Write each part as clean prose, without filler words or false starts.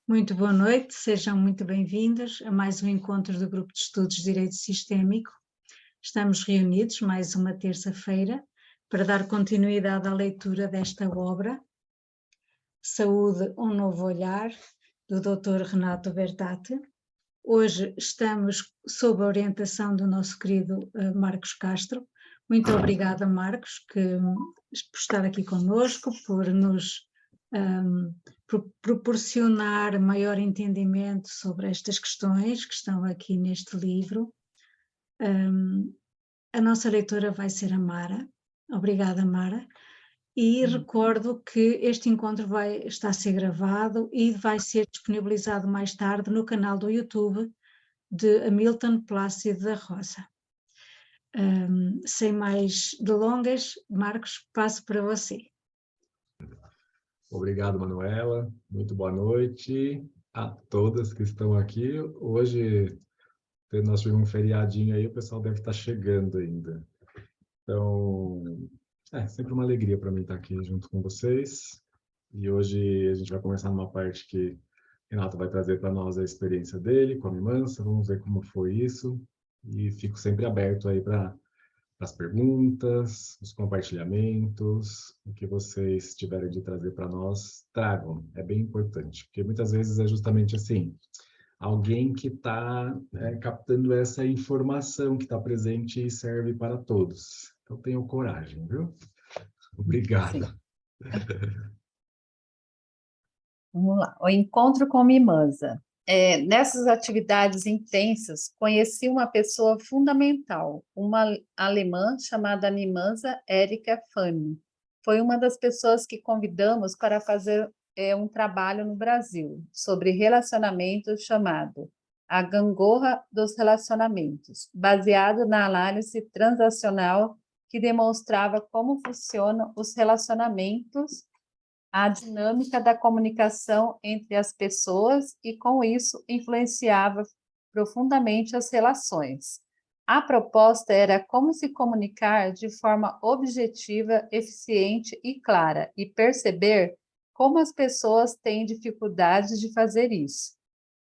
Muito boa noite, sejam muito bem-vindos a mais um encontro do Grupo de Estudos de Direito Sistémico. Estamos reunidos mais uma terça-feira para dar continuidade à leitura desta obra, Saúde, um novo olhar, do Dr. Renato Bertati. Hoje estamos sob a orientação do nosso querido Marcos Castro. Muito obrigada, Marcos, por estar aqui conosco, por nos proporcionar maior entendimento sobre estas questões que estão aqui neste livro. A nossa leitora vai ser a Mara. Obrigada, Mara. E recordo que este encontro está a ser gravado e vai ser disponibilizado mais tarde no canal do YouTube de Hamilton Plácido da Rosa. Sem mais delongas, Marcos, passo para você. Obrigado, Manuela. Muito boa noite a todas que estão aqui. Hoje nós tivemos um feriadinho aí, o pessoal deve estar chegando ainda. Então, é sempre uma alegria para mim estar aqui junto com vocês. E hoje a gente vai começar numa parte que Renato vai trazer para nós a experiência dele com a Mimansa. Vamos ver como foi isso. E fico sempre aberto aí para as perguntas, os compartilhamentos, o que vocês tiverem de trazer para nós, tragam. É bem importante, porque muitas vezes é justamente assim, alguém que está captando essa informação que está presente e serve para todos. Então tenham coragem, viu? Obrigado. Vamos lá. O encontro com Mimansa. Nessas atividades intensas, conheci uma pessoa fundamental, uma alemã chamada Mimansa Erika Fanny. Foi uma das pessoas que convidamos para fazer um trabalho no Brasil sobre relacionamentos chamado A Gangorra dos Relacionamentos, baseado na análise transacional que demonstrava como funcionam os relacionamentos, a dinâmica da comunicação entre as pessoas e, com isso, influenciava profundamente as relações. A proposta era como se comunicar de forma objetiva, eficiente e clara, e perceber como as pessoas têm dificuldades de fazer isso.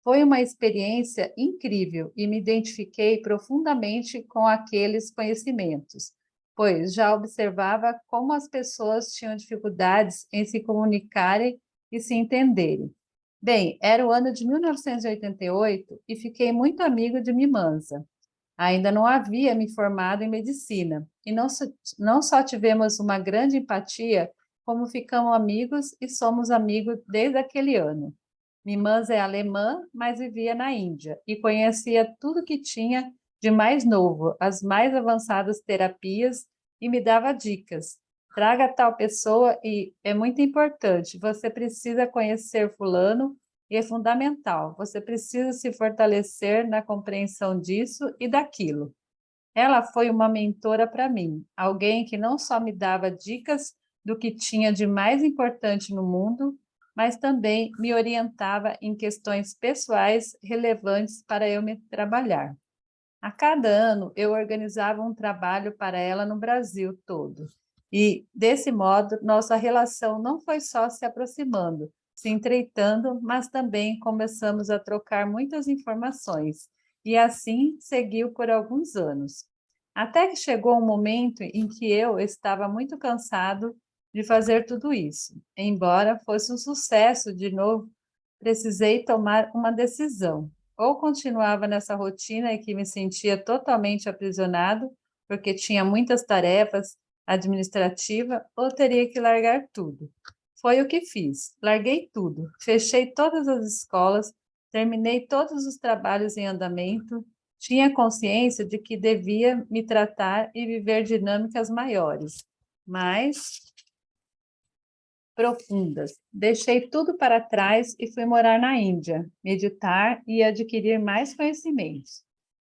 Foi uma experiência incrível e me identifiquei profundamente com aqueles conhecimentos, pois já observava como as pessoas tinham dificuldades em se comunicarem e se entenderem. Bem, era o ano de 1988 e fiquei muito amigo de Mimansa. Ainda não havia me formado em medicina e não só tivemos uma grande empatia, como ficamos amigos e somos amigos desde aquele ano. Mimansa é alemã, mas vivia na Índia e conhecia tudo que tinha de mais novo, as mais avançadas terapias, e me dava dicas. Traga tal pessoa e é muito importante, você precisa conhecer fulano e é fundamental, você precisa se fortalecer na compreensão disso e daquilo. Ela foi uma mentora para mim, alguém que não só me dava dicas do que tinha de mais importante no mundo, mas também me orientava em questões pessoais relevantes para eu me trabalhar. A cada ano, eu organizava um trabalho para ela no Brasil todo. E, desse modo, nossa relação não foi só se aproximando, se estreitando, mas também começamos a trocar muitas informações. E assim seguiu por alguns anos. Até que chegou um momento em que eu estava muito cansado de fazer tudo isso. Embora fosse um sucesso de novo, precisei tomar uma decisão. Ou continuava nessa rotina em que me sentia totalmente aprisionado, porque tinha muitas tarefas administrativas, ou teria que largar tudo. Foi o que fiz. Larguei tudo. Fechei todas as escolas, terminei todos os trabalhos em andamento, tinha consciência de que devia me tratar e viver dinâmicas maiores, mas profundas. Deixei tudo para trás e fui morar na Índia, meditar e adquirir mais conhecimentos.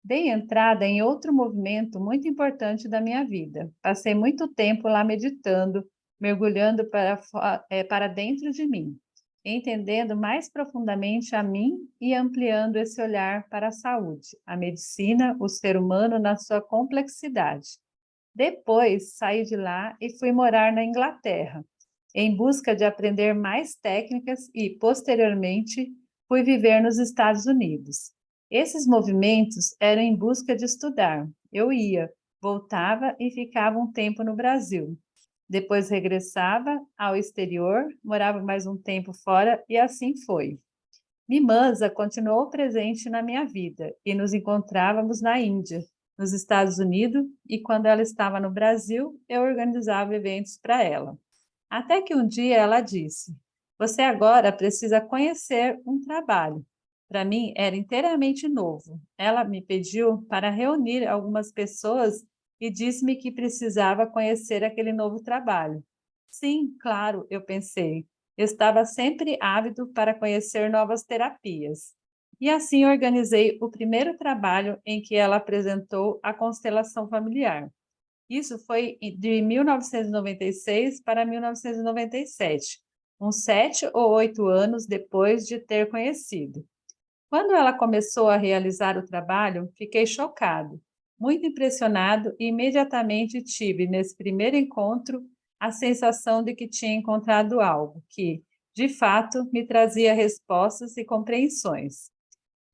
Dei entrada em outro movimento muito importante da minha vida. Passei muito tempo lá meditando, mergulhando para dentro de mim, entendendo mais profundamente a mim e ampliando esse olhar para a saúde, a medicina, o ser humano na sua complexidade. Depois, saí de lá e fui morar na Inglaterra, em busca de aprender mais técnicas e, posteriormente, fui viver nos Estados Unidos. Esses movimentos eram em busca de estudar. Eu ia, voltava e ficava um tempo no Brasil. Depois regressava ao exterior, morava mais um tempo fora e assim foi. Mimânsa continuou presente na minha vida e nos encontrávamos na Índia, nos Estados Unidos, e quando ela estava no Brasil, eu organizava eventos para ela. Até que um dia ela disse: "Você agora precisa conhecer um trabalho." Para mim era inteiramente novo. Ela me pediu para reunir algumas pessoas e disse-me que precisava conhecer aquele novo trabalho. Sim, claro, eu pensei. Eu estava sempre ávido para conhecer novas terapias. E assim organizei o primeiro trabalho em que ela apresentou a constelação familiar. Isso foi de 1996 para 1997, uns 7 ou 8 anos depois de ter conhecido. Quando ela começou a realizar o trabalho, fiquei chocado, muito impressionado e imediatamente tive, nesse primeiro encontro, a sensação de que tinha encontrado algo que, de fato, me trazia respostas e compreensões.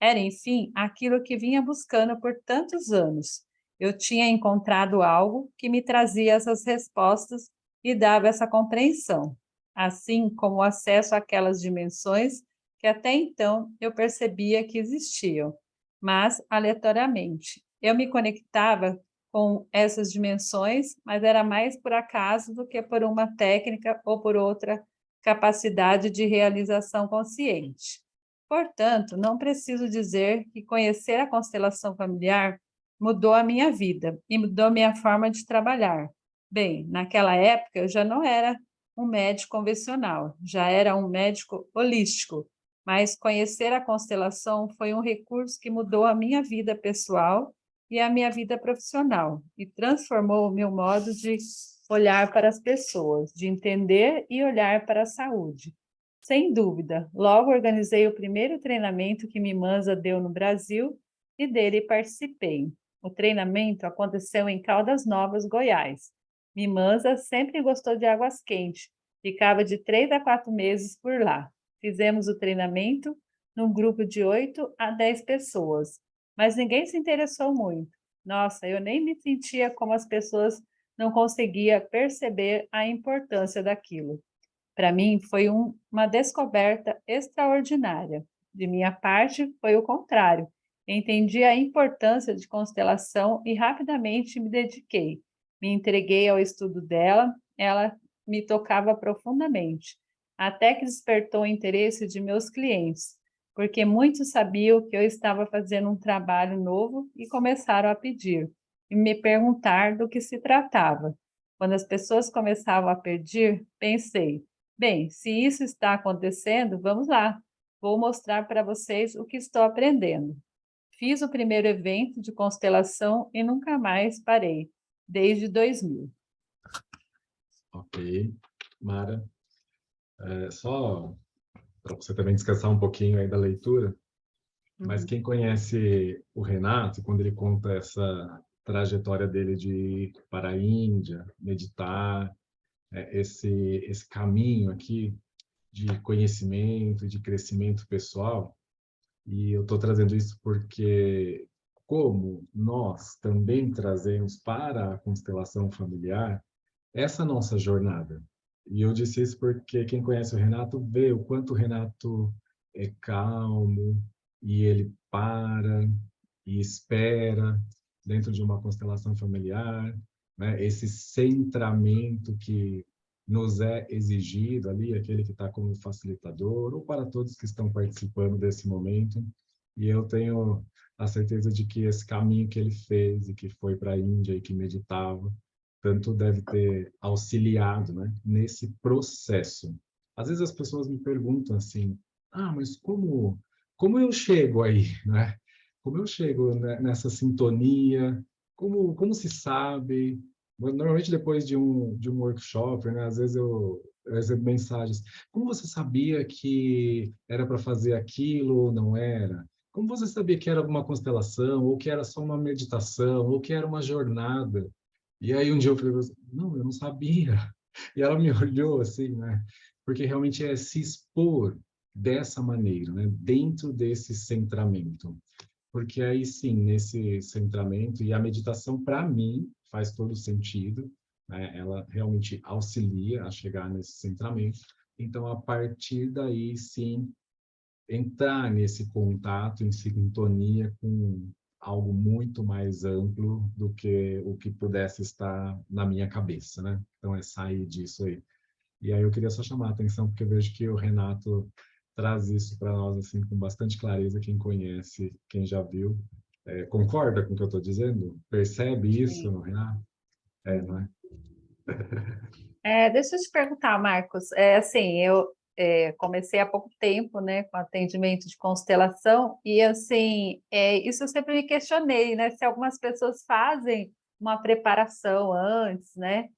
Era, enfim, aquilo que vinha buscando por tantos anos. Eu tinha encontrado algo que me trazia essas respostas e dava essa compreensão, assim como o acesso àquelas dimensões que até então eu percebia que existiam, mas aleatoriamente. Eu me conectava com essas dimensões, mas era mais por acaso do que por uma técnica ou por outra capacidade de realização consciente. Portanto, não preciso dizer que conhecer a constelação familiar mudou a minha vida e mudou minha forma de trabalhar. Bem, naquela época eu já não era um médico convencional, já era um médico holístico, mas conhecer a constelação foi um recurso que mudou a minha vida pessoal e a minha vida profissional e transformou o meu modo de olhar para as pessoas, de entender e olhar para a saúde. Sem dúvida, logo organizei o primeiro treinamento que Mimânsa deu no Brasil e dele participei. O treinamento aconteceu em Caldas Novas, Goiás. Mimânsa sempre gostou de águas quentes, ficava de 3 a 4 meses por lá. Fizemos o treinamento num grupo de 8 a 10 pessoas, mas ninguém se interessou muito. Nossa, eu nem me sentia como as pessoas não conseguiam perceber a importância daquilo. Para mim, foi uma descoberta extraordinária. De minha parte, foi o contrário. Entendi a importância de constelação e rapidamente me dediquei. Me entreguei ao estudo dela, ela me tocava profundamente, até que despertou o interesse de meus clientes, porque muitos sabiam que eu estava fazendo um trabalho novo e começaram a pedir e me perguntar do que se tratava. Quando as pessoas começavam a pedir, pensei: bem, se isso está acontecendo, vamos lá. Vou mostrar para vocês o que estou aprendendo. Fiz o primeiro evento de constelação e nunca mais parei, desde 2000. Ok, Mara. Só para você também descansar um pouquinho aí da leitura, mas quem conhece o Renato, quando ele conta essa trajetória dele de ir para a Índia, meditar, esse caminho aqui de conhecimento, de crescimento pessoal, e eu estou trazendo isso porque, como nós também trazemos para a constelação familiar essa nossa jornada. E eu disse isso porque quem conhece o Renato vê o quanto o Renato é calmo e ele para e espera dentro de uma constelação familiar, né? Esse centramento que nos é exigido ali, aquele que está como facilitador, ou para todos que estão participando desse momento. E eu tenho a certeza de que esse caminho que ele fez e que foi para a Índia e que meditava, tanto deve ter auxiliado, né, nesse processo. Às vezes as pessoas me perguntam assim: mas como eu chego aí, né? Como eu chego nessa sintonia? Como se sabe? Normalmente depois de um workshop, né, às vezes eu recebo mensagens: como você sabia que era para fazer aquilo ou não era? Como você sabia que era uma constelação, ou que era só uma meditação, ou que era uma jornada? E aí um dia eu falei: não, eu não sabia. E ela me olhou assim, né? Porque realmente é se expor, dessa maneira, né? Dentro desse centramento. Porque aí sim, nesse centramento, e a meditação, para mim, faz todo sentido, né? Ela realmente auxilia a chegar nesse centramento. Então, a partir daí, sim, entrar nesse contato, em sintonia com algo muito mais amplo do que o que pudesse estar na minha cabeça, né? Então, é sair disso aí. E aí eu queria só chamar a atenção, porque eu vejo que o Renato traz isso para nós assim com bastante clareza, quem conhece, quem já viu. Concorda com o que eu estou dizendo? Percebe isso Sim. no Renato? Não é? Deixa eu te perguntar, Marcos. Assim, eu comecei há pouco tempo, né, com atendimento de constelação, e assim, isso eu sempre me questionei, né, se algumas pessoas fazem uma preparação antes, né?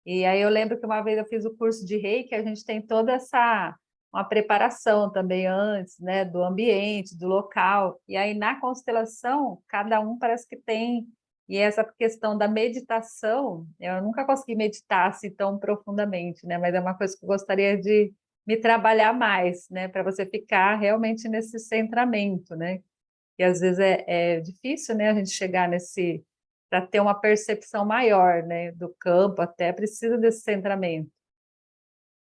E aí eu lembro que uma vez eu fiz o curso de Reiki, a gente tem toda uma preparação também antes, né, do ambiente, do local. E aí na constelação, cada um parece que tem. E essa questão da meditação, eu nunca consegui meditar assim tão profundamente, né, mas é uma coisa que eu gostaria de me trabalhar mais, né, para você ficar realmente nesse centramento, né? E às vezes é difícil, né, a gente chegar nesse para ter uma percepção maior, né, do campo, até precisa desse centramento.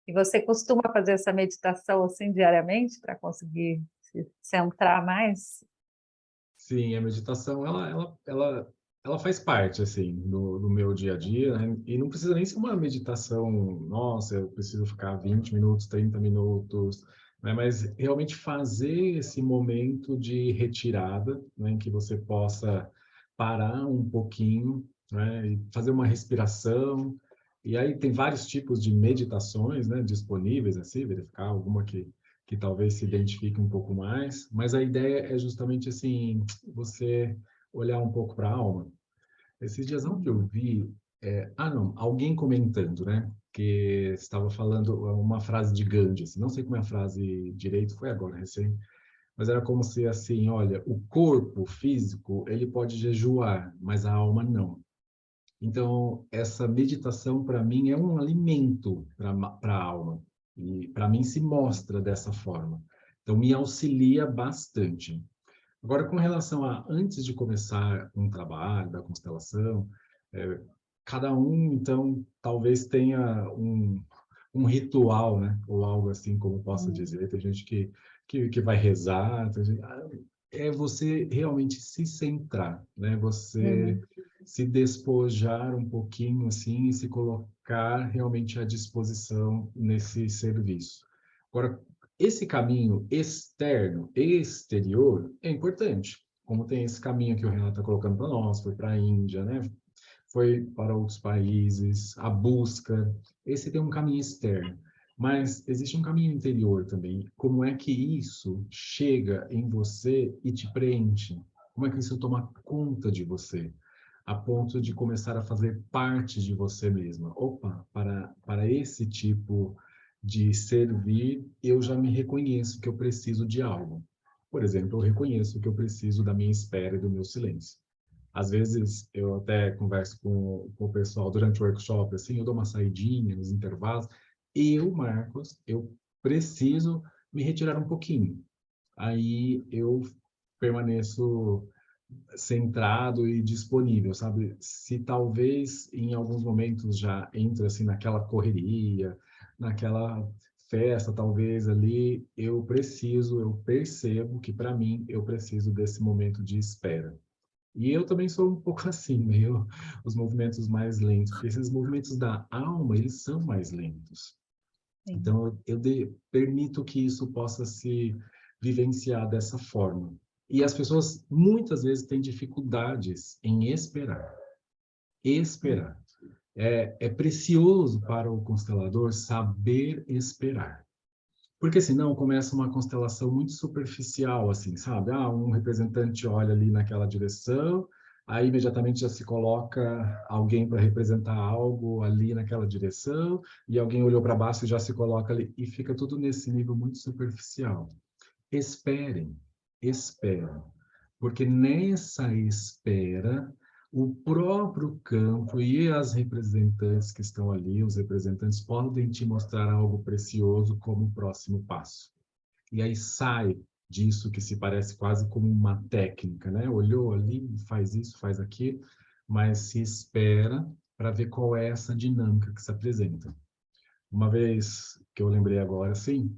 E você costuma fazer essa meditação assim diariamente para conseguir se centrar mais? Sim, a meditação, ela faz parte, assim, do meu dia a dia, né? E não precisa nem ser uma meditação, nossa, eu preciso ficar 20 minutos, 30 minutos, né? Mas realmente fazer esse momento de retirada, né? Em que você possa parar um pouquinho, né? E fazer uma respiração. E aí tem vários tipos de meditações, né? Disponíveis, assim, verificar alguma que talvez se identifique um pouco mais, mas a ideia é justamente assim, você olhar um pouco para a alma. Esses dias não que eu vi, não, alguém comentando, né, que estava falando uma frase de Gandhi, assim, não sei como é a frase direito, foi agora, recém, mas era como se assim, olha, o corpo físico, ele pode jejuar, mas a alma não. Então, essa meditação, para mim, é um alimento para a alma. E, para mim, se mostra dessa forma. Então, me auxilia bastante. Agora, com relação a antes de começar um trabalho da constelação, é, cada um, então, talvez tenha um ritual, né? Ou algo assim, como posso dizer. Tem gente que vai rezar, é você realmente se centrar, né? Você Uhum. se despojar um pouquinho assim e se colocar realmente à disposição nesse serviço. Agora, esse caminho externo, exterior, é importante. Como tem esse caminho que o Renato está colocando para nós, foi para a Índia, né? Foi para outros países, a busca. Esse tem um caminho externo. Mas existe um caminho interior também. Como é que isso chega em você e te preenche? Como é que isso toma conta de você? A ponto de começar a fazer parte de você mesma. Opa, para esse tipo de servir, eu já me reconheço que eu preciso de algo. Por exemplo, eu reconheço que eu preciso da minha espera e do meu silêncio. Às vezes, eu até converso com o pessoal durante o workshop, assim, eu dou uma saidinha nos intervalos. Eu, Marcos, eu preciso me retirar um pouquinho. Aí eu permaneço centrado e disponível, sabe? Se talvez em alguns momentos já entre assim naquela correria, naquela festa, talvez ali, eu percebo que para mim eu preciso desse momento de espera. E eu também sou um pouco assim, meio os movimentos mais lentos, porque esses movimentos da alma, eles são mais lentos. Sim. Então, permito que isso possa se vivenciar dessa forma. E as pessoas muitas vezes têm dificuldades em esperar. Esperar. É precioso para o constelador saber esperar. Porque senão começa uma constelação muito superficial, assim, sabe? Ah, um representante olha ali naquela direção, aí imediatamente já se coloca alguém para representar algo ali naquela direção, e alguém olhou para baixo e já se coloca ali, e fica tudo nesse nível muito superficial. Esperem, esperem, porque nessa espera, o próprio campo e as representantes que estão ali, os representantes podem te mostrar algo precioso como próximo passo. e aí sai disso que se parece quase como uma técnica, né? Olhou ali, faz isso, faz aquilo, mas se espera para ver qual é essa dinâmica que se apresenta. Uma vez que eu lembrei agora, assim,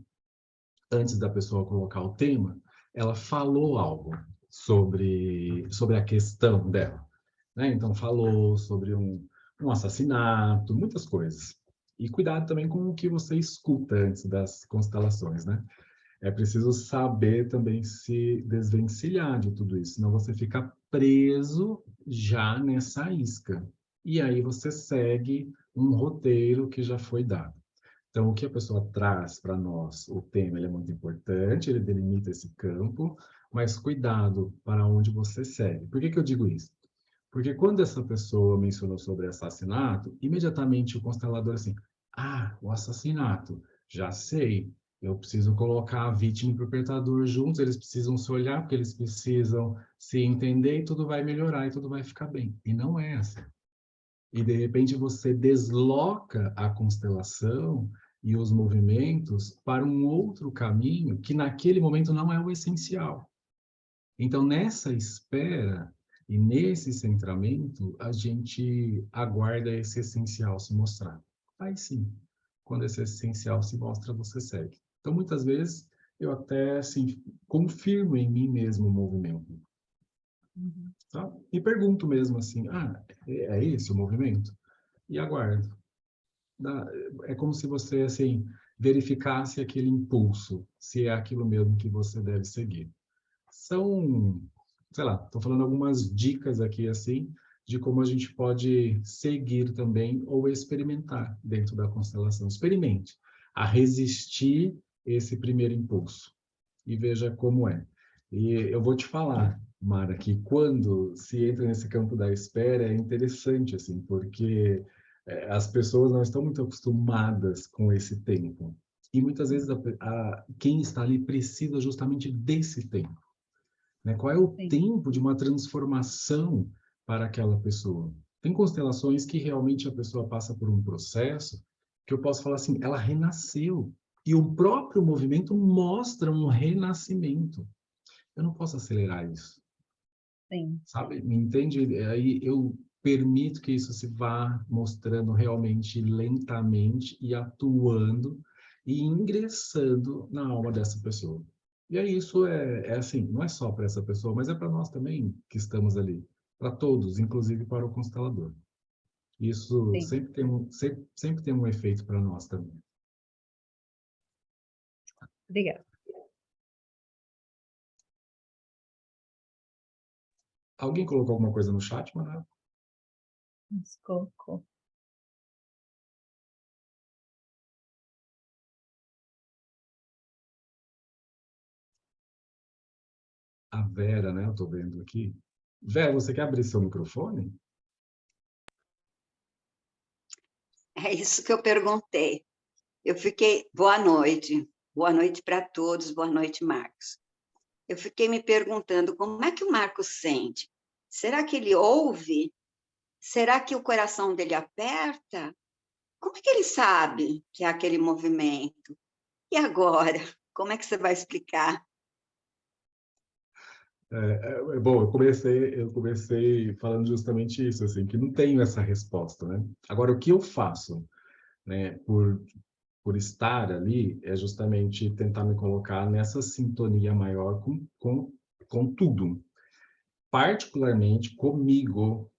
antes da pessoa colocar o tema, ela falou algo sobre a questão dela, né? Então, falou sobre um assassinato, muitas coisas. E cuidado também com o que você escuta antes das constelações, né? É preciso saber também se desvencilhar de tudo isso, senão você fica preso já nessa isca. E aí você segue um roteiro que já foi dado. Então, o que a pessoa traz para nós, o tema, ele é muito importante, ele delimita esse campo, mas cuidado para onde você segue. Por que que eu digo isso? Porque quando essa pessoa mencionou sobre assassinato, imediatamente o constelador assim, o assassinato, já sei, eu preciso colocar a vítima e o perpetrador juntos, eles precisam se olhar, porque eles precisam se entender e tudo vai melhorar e tudo vai ficar bem. E não é assim. E, de repente, você desloca a constelação e os movimentos para um outro caminho que, naquele momento, não é o essencial. Então, nessa espera e nesse centramento, a gente aguarda esse essencial se mostrar. Aí sim, quando esse essencial se mostra, você segue. Então, muitas vezes, eu até assim, confirmo em mim mesmo o movimento. Tá? E pergunto mesmo assim, é esse o movimento? E aguardo. É como se você, assim, verificasse aquele impulso, se é aquilo mesmo que você deve seguir. São, sei lá, estou falando algumas dicas aqui, assim, de como a gente pode seguir também ou experimentar dentro da constelação. Experimente a resistir esse primeiro impulso e veja como é. E eu vou te falar, Mara, que quando se entra nesse campo da espera é interessante, assim, porque as pessoas não estão muito acostumadas com esse tempo. E muitas vezes quem está ali precisa justamente desse tempo. Né? Qual é o Sim. tempo de uma transformação para aquela pessoa? Tem constelações que realmente a pessoa passa por um processo que eu posso falar assim, ela renasceu. E o próprio movimento mostra um renascimento. Eu não posso acelerar isso. Sim. Sabe? Me entende? Aí eu permito que isso se vá mostrando realmente lentamente e atuando e ingressando na alma dessa pessoa. E aí isso é assim, não é só para essa pessoa, mas é para nós também que estamos ali, para todos, inclusive para o constelador. Isso Sim. sempre tem um efeito para nós também. Obrigada. Alguém colocou alguma coisa no chat, Manuel? Colocou. A Vera, né? Eu estou vendo aqui. Vera, você quer abrir seu microfone? É isso que eu perguntei. Eu fiquei. Boa noite para todos, boa noite, Marcos. Eu fiquei me perguntando como é que o Marcos sente? Será que ele ouve? Será que o coração dele aperta? Como é que ele sabe que é aquele movimento? E agora? Como é que você vai explicar? Bom, eu comecei falando justamente isso, assim, que não tenho essa resposta, né? Agora, o que eu faço, né, por estar ali, é justamente tentar me colocar nessa sintonia maior com tudo. Particularmente comigo,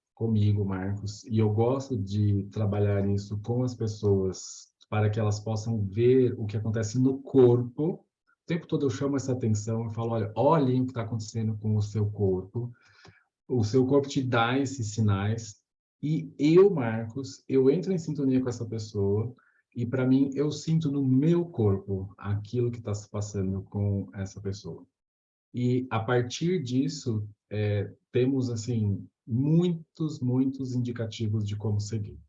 Marcos, e eu gosto de trabalhar isso com as pessoas para que elas possam ver o que acontece no corpo. O tempo todo eu chamo essa atenção e falo, olhem o que está acontecendo com o seu corpo. O seu corpo te dá esses sinais e eu, Marcos, eu entro em sintonia com essa pessoa e para mim eu sinto no meu corpo aquilo que está se passando com essa pessoa. E a partir disso, temos assim muitos indicativos de como seguir.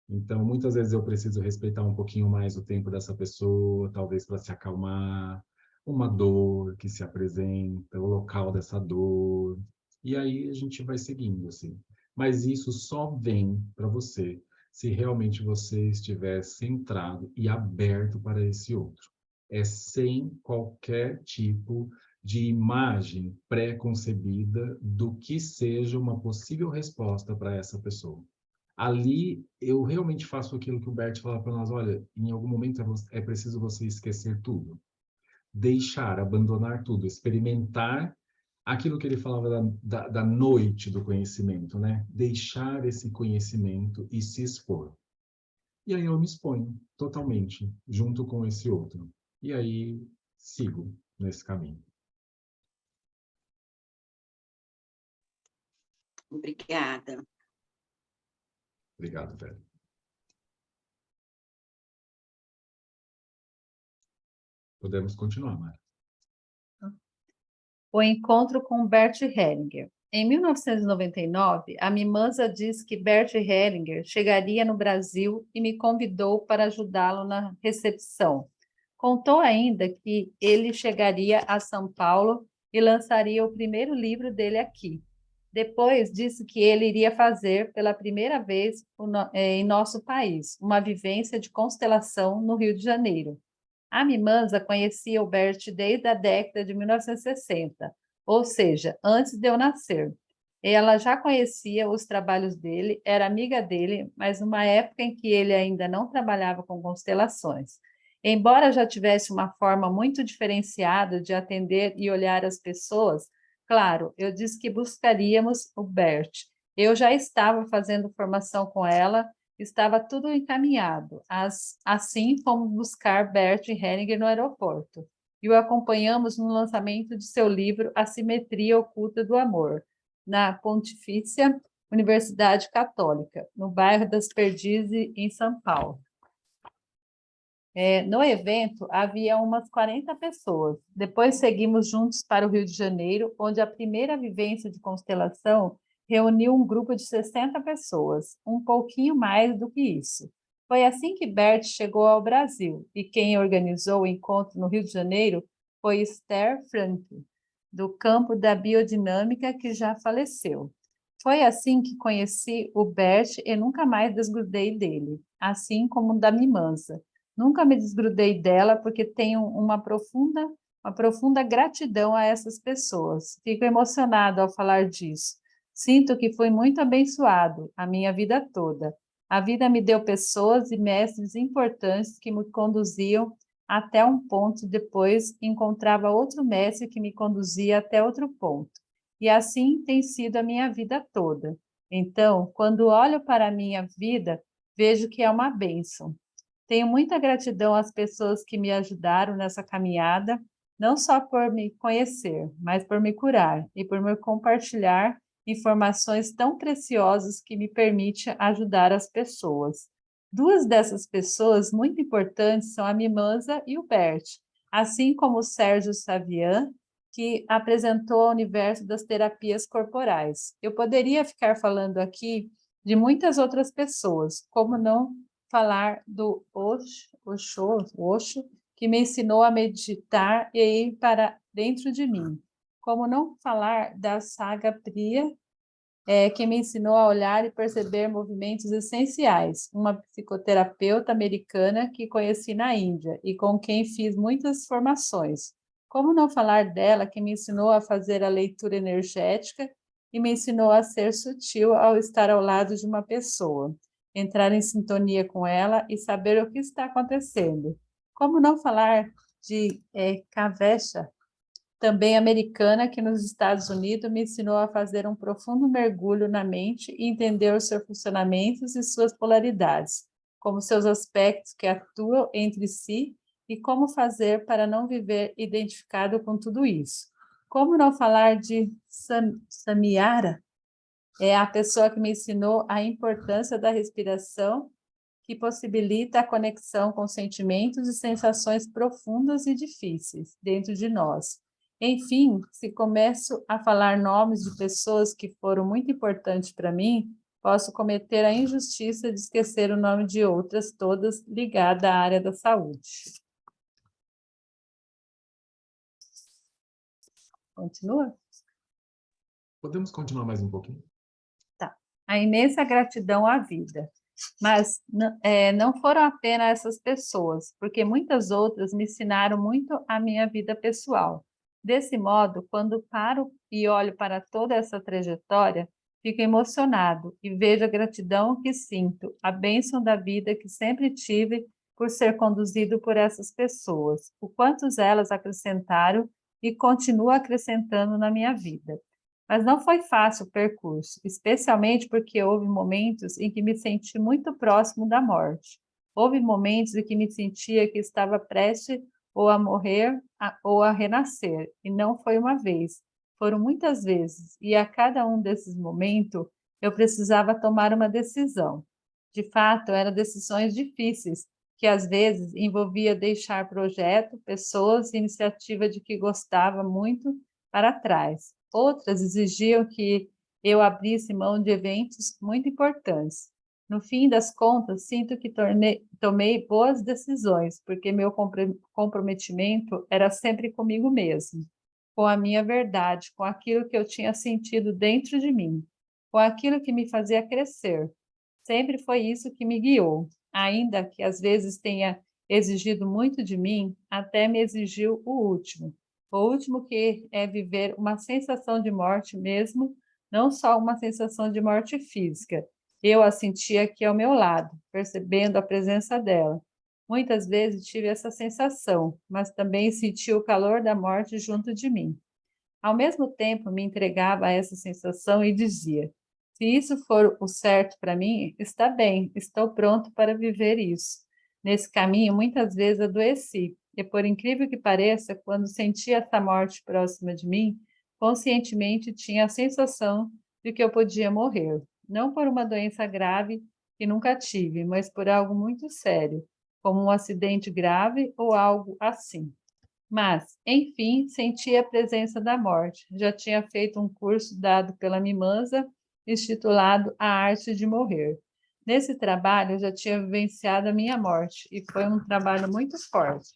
Então, muitas vezes eu preciso respeitar um pouquinho mais o tempo dessa pessoa, talvez para se acalmar, uma dor que se apresenta, o local dessa dor. E aí a gente vai seguindo assim. Mas isso só vem para você se realmente você estiver centrado e aberto para esse outro. é sem qualquer tipo de imagem pré-concebida do que seja uma possível resposta para essa pessoa. Ali, eu realmente faço aquilo que o Bert fala para nós, olha, em algum momento é preciso você esquecer tudo. Deixar, abandonar tudo, experimentar aquilo que ele falava da noite do conhecimento, né? Deixar esse conhecimento e se expor. E aí eu me exponho totalmente, junto com esse outro. E aí sigo nesse caminho. Obrigada. Obrigado, Vera. Podemos continuar, Mara. O encontro com Bert Hellinger. Em 1999, a Mimânsa disse que Bert Hellinger chegaria no Brasil e me convidou para ajudá-lo na recepção. Contou ainda que ele chegaria a São Paulo e lançaria o primeiro livro dele aqui. Depois disse que ele iria fazer pela primeira vez em nosso país uma vivência de constelação no Rio de Janeiro. A Mimânsa conhecia o Bert desde a década de 1960, ou seja, antes de eu nascer. Ela já conhecia os trabalhos dele, era amiga dele, mas numa época em que ele ainda não trabalhava com constelações. Embora já tivesse uma forma muito diferenciada de atender e olhar as pessoas, claro, eu disse que buscaríamos o Bert. Eu já estava fazendo formação com ela, estava tudo encaminhado. Assim fomos buscar Bert Hellinger no aeroporto e o acompanhamos no lançamento de seu livro A Simetria Oculta do Amor, na Pontifícia Universidade Católica, no bairro das Perdizes, em São Paulo. No evento, havia umas 40 pessoas. Depois seguimos juntos para o Rio de Janeiro, onde a primeira vivência de constelação reuniu um grupo de 60 pessoas, um pouquinho mais do que isso. Foi assim que Bert chegou ao Brasil, e quem organizou o encontro no Rio de Janeiro foi Esther Frank, do campo da biodinâmica, que já faleceu. Foi assim que conheci o Bert e nunca mais desgrudei dele, assim como da Mimânsa. Nunca me desgrudei dela porque tenho uma profunda gratidão a essas pessoas. Fico emocionado ao falar disso. Sinto que fui muito abençoado a minha vida toda. A vida me deu pessoas e mestres importantes que me conduziam até um ponto, depois encontrava outro mestre que me conduzia até outro ponto. E assim tem sido a minha vida toda. Então, quando olho para a minha vida, vejo que é uma bênção. Tenho muita gratidão às pessoas que me ajudaram nessa caminhada, não só por me conhecer, mas por me curar e por me compartilhar informações tão preciosas que me permitem ajudar as pessoas. Duas dessas pessoas muito importantes são a Mimânsa e o Bert, assim como o Sérgio Savian, que apresentou ao universo das terapias corporais. Eu poderia ficar falando aqui de muitas outras pessoas, como não falar do Osho, que me ensinou a meditar e ir para dentro de mim. Como não falar da Saga Priya, que me ensinou a olhar e perceber movimentos essenciais, uma psicoterapeuta americana que conheci na Índia e com quem fiz muitas formações. Como não falar dela, que me ensinou a fazer a leitura energética e me ensinou a ser sutil ao estar ao lado de uma pessoa, entrar em sintonia com ela e saber o que está acontecendo. Como não falar de Kavesha, também americana, que nos Estados Unidos me ensinou a fazer um profundo mergulho na mente e entender os seus funcionamentos e suas polaridades, como seus aspectos que atuam entre si e como fazer para não viver identificado com tudo isso. Como não falar de Samyara? É a pessoa que me ensinou a importância da respiração, que possibilita a conexão com sentimentos e sensações profundas e difíceis dentro de nós. Enfim, se começo a falar nomes de pessoas que foram muito importantes para mim, posso cometer a injustiça de esquecer o nome de outras, todas ligadas à área da saúde. Continua? Podemos continuar mais um pouquinho? Tá. A imensa gratidão à vida. Mas não foram apenas essas pessoas, porque muitas outras me ensinaram muito a minha vida pessoal. Desse modo, quando paro e olho para toda essa trajetória, fico emocionado e vejo a gratidão que sinto, a bênção da vida que sempre tive por ser conduzido por essas pessoas, o quanto elas acrescentaram e continuam acrescentando na minha vida. Mas não foi fácil o percurso, especialmente porque houve momentos em que me senti muito próximo da morte. Houve momentos em que me sentia que estava prestes ou a morrer ou a renascer, e não foi uma vez, foram muitas vezes, e a cada um desses momentos eu precisava tomar uma decisão. De fato, eram decisões difíceis, que às vezes envolvia deixar projeto, pessoas e iniciativa de que gostava muito para trás. Outras exigiam que eu abrisse mão de eventos muito importantes. No fim das contas, sinto que tomei boas decisões, porque meu comprometimento era sempre comigo mesmo, com a minha verdade, com aquilo que eu tinha sentido dentro de mim, com aquilo que me fazia crescer. Sempre foi isso que me guiou, ainda que às vezes tenha exigido muito de mim, até me exigiu o último que é viver uma sensação de morte mesmo, não só uma sensação de morte física. Eu a sentia aqui ao meu lado, percebendo a presença dela. Muitas vezes tive essa sensação, mas também senti o calor da morte junto de mim. Ao mesmo tempo, me entregava a essa sensação e dizia: se isso for o certo para mim, está bem, estou pronto para viver isso. Nesse caminho, muitas vezes adoeci, e por incrível que pareça, quando sentia essa morte próxima de mim, conscientemente tinha a sensação de que eu podia morrer, não por uma doença grave que nunca tive, mas por algo muito sério, como um acidente grave ou algo assim. Mas, enfim, senti a presença da morte. Já tinha feito um curso dado pela Mimânsa, intitulado A Arte de Morrer. Nesse trabalho, eu já tinha vivenciado a minha morte, e foi um trabalho muito forte,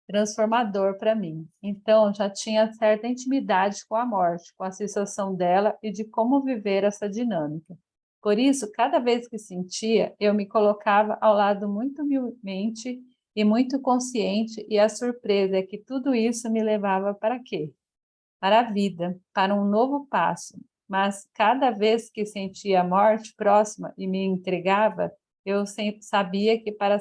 transformador para mim. Então, já tinha certa intimidade com a morte, com a sensação dela e de como viver essa dinâmica. Por isso, cada vez que sentia, eu me colocava ao lado muito humildemente e muito consciente, e a surpresa é que tudo isso me levava para quê? Para a vida, para um novo passo. Mas cada vez que sentia a morte próxima e me entregava, eu sempre sabia que para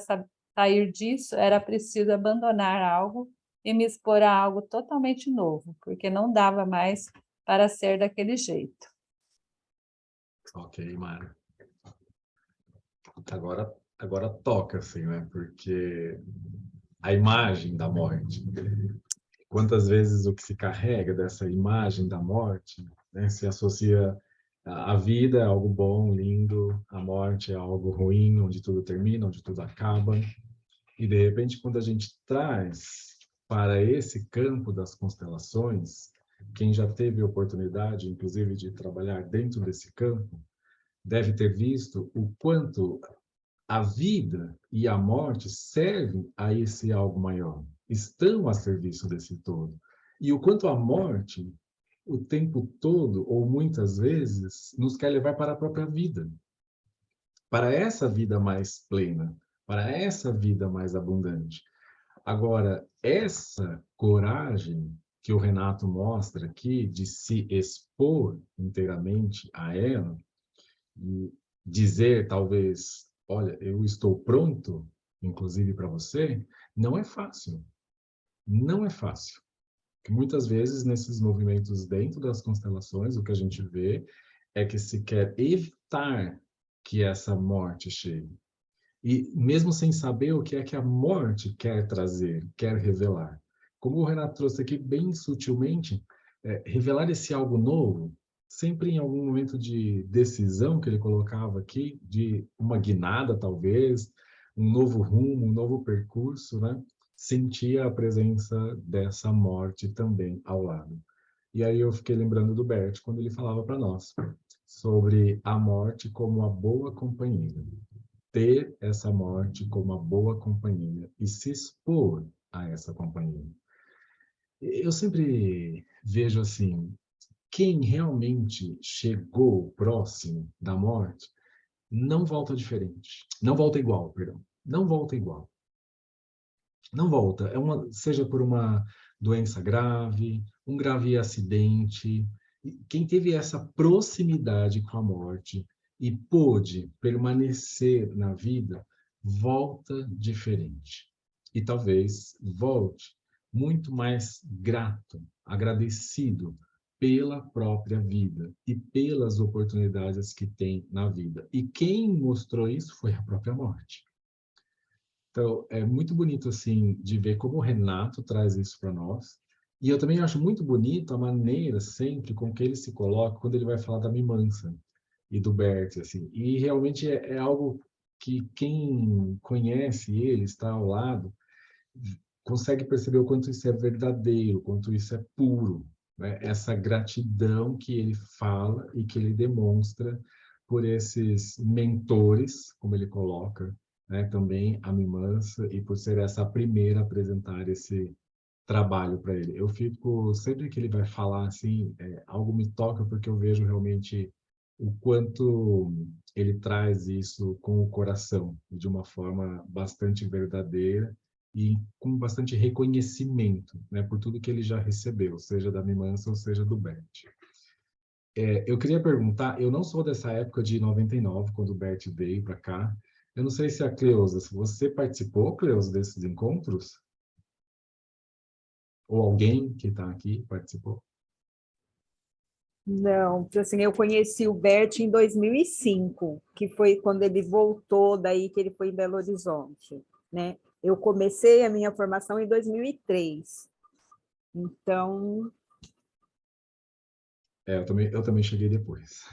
sair disso era preciso abandonar algo e me expor a algo totalmente novo, porque não dava mais para ser daquele jeito. Ok, Mara. Agora toca, assim, né? Porque a imagem da morte, quantas vezes o que se carrega dessa imagem da morte, né, se associa à vida, é algo bom, lindo, a morte é algo ruim, onde tudo termina, onde tudo acaba. E, de repente, quando a gente traz para esse campo das constelações, quem já teve oportunidade, inclusive, de trabalhar dentro desse campo, deve ter visto o quanto a vida e a morte servem a esse algo maior, estão a serviço desse todo. E o quanto a morte, o tempo todo, ou muitas vezes, nos quer levar para a própria vida, para essa vida mais plena, para essa vida mais abundante. Agora, essa coragem que o Renato mostra aqui, de se expor inteiramente a ela, e dizer, talvez, olha, eu estou pronto, inclusive para você, não é fácil. Não é fácil. Porque muitas vezes, nesses movimentos dentro das constelações, o que a gente vê é que se quer evitar que essa morte chegue. E mesmo sem saber o que é que a morte quer trazer, quer revelar. Como o Renato trouxe aqui bem sutilmente, revelar esse algo novo, sempre em algum momento de decisão que ele colocava aqui, de uma guinada talvez, um novo rumo, um novo percurso, né? Sentia a presença dessa morte também ao lado. E aí eu fiquei lembrando do Bert, quando ele falava para nós sobre a morte como a boa companheira. Ter essa morte como uma boa companhia e se expor a essa companhia. Eu sempre vejo assim, quem realmente chegou próximo da morte não volta diferente. Não volta igual, perdão. Não volta igual. Não volta. Seja por uma doença grave, um grave acidente. Quem teve essa proximidade com a morte e pôde permanecer na vida, volta diferente. E talvez volte muito mais grato, agradecido pela própria vida e pelas oportunidades que tem na vida. E quem mostrou isso foi a própria morte. Então, é muito bonito, assim, de ver como o Renato traz isso para nós. E eu também acho muito bonito a maneira sempre com que ele se coloca quando ele vai falar da Mimansa e do Bert, assim. E realmente é algo que quem conhece ele, está ao lado, consegue perceber o quanto isso é verdadeiro, o quanto isso é puro, né? Essa gratidão que ele fala e que ele demonstra por esses mentores, como ele coloca, né? Também a Mimansa, e por ser essa a primeira a apresentar esse trabalho para ele. Eu fico, sempre que ele vai falar assim, algo me toca porque eu vejo realmente o quanto ele traz isso com o coração, de uma forma bastante verdadeira e com bastante reconhecimento, né, por tudo que ele já recebeu, seja da Mimansa ou seja do Bert. Eu queria perguntar, eu não sou dessa época de 99, quando o Bert veio para cá. Eu não sei se a Cleusa, se você participou, Cleusa, desses encontros? Ou alguém que está aqui participou? Não, assim, eu conheci o Bert em 2005, que foi quando ele voltou daí que ele foi em Belo Horizonte, né? Eu comecei a minha formação em 2003. Então... Eu também cheguei depois.